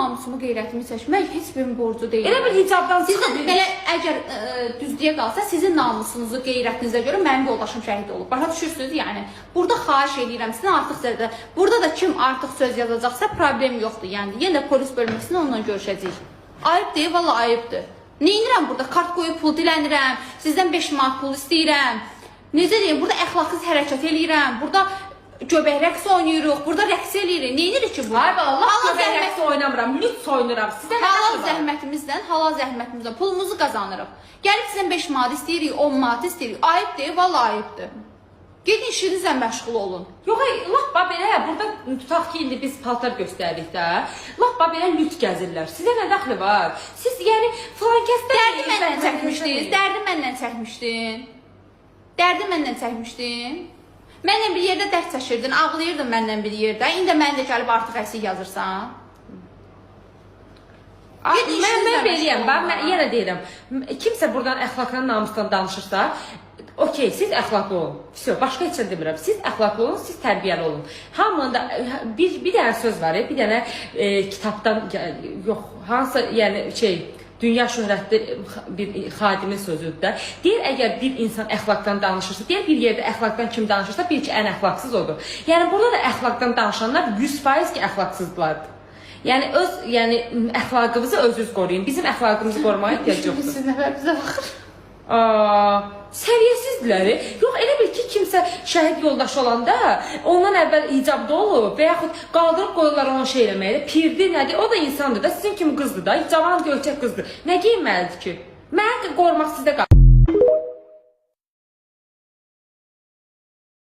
namusumu, qeyrətimi seçmək heç birin borcu deyil. Elə bir hicabdan sizin belə əgər düzlüyə qalsa, sizin namusunuzu, qeyrətinizə görə mənim yoldaşım şəhid olub. Başa düşürsünüz? Yəni burada xahiş edirəm sizdən artıq sözdə. Burada da kim artıq söz yazacaqsa problem yoxdur. Yəni yenə də polis bölməsində onunla görüşəcəyik. Ayıb deyil, valla ayıbdır. Neyinirəm burada? Kart qoyub pul dilənirəm, sizdən 5 manat pul istəyirəm. Necə deyim, burada əxlaqsız hərəkət eləyirəm, burada göbək rəqsi oynayırıq, burada rəqs eləyirik. Neyinirik ki bu? Ay Allah, göbək rəqsi oynamıram, lüt oynuram. Halal zəhmətimizdən pulumuzu qazanırıq. Gəlib sizdən 5 manat istəyirik, 10 manat istəyirik. Ayıb deyil, valla ayıbdır. Gedin işinizlə məşğul olun. Yox, laf belə, burada tutaq ki, indi biz paltar göstərdik də. Laf belə lüt gəzirlər. Sizə nə dəxli var? Siz yəni filan kəsdə Dərdi məndən çəkmişdiniz, dərdi məndən çəkmişdin. Dərdi məndən çəkmişdin. Mənlə bir yerdə dərd çəkirdin, ağlayırdın mənlə bir yerdə. İndi mən də gəlib artıq əksik yazırsan. Mən beləyəm, mən yenə deyirəm. Kimsə buradan əxlaqdan, namusdan danışırsa, okey, siz əxlaqlı olun. Başqa heç nə demirəm. Siz əxlaqlı olun, siz tərbiyəli olun. Hamının da bir dənə söz var, bir dənə kitabdan, yox, hansı, yəni dünya şöhrətli bir xadimin sözüdür də. Deyir, əgər bir insan əxlaqdan danışırsa, deyir, bir yerdə əxlaqdan kim danışırsa, bil ki, ən əxlaqsız odur. Yəni, burada da əxlaqdan danışanlar 100% ki, əxlaqsızlardır. Yəni, əxlaqımızı özünüz qoruyun. Bizim əxlaqımızı qorumaya ehtiyac yoxdur. Siz nəfər bizə baxır. Səviyyəsizdirlər. Yox, elə bil ki, kimsə şəhid yoldaşı olanda ondan əvvəl hicabda olub və yaxud qaldırıb qoyurlar onu şey eləməyə. Pirdir, nədir? O da insandır da, sizin kimi qızdır da, cavan, göyçək qızdır. Nə geyinməlidir ki? Mən qorumaq sizdə qalır.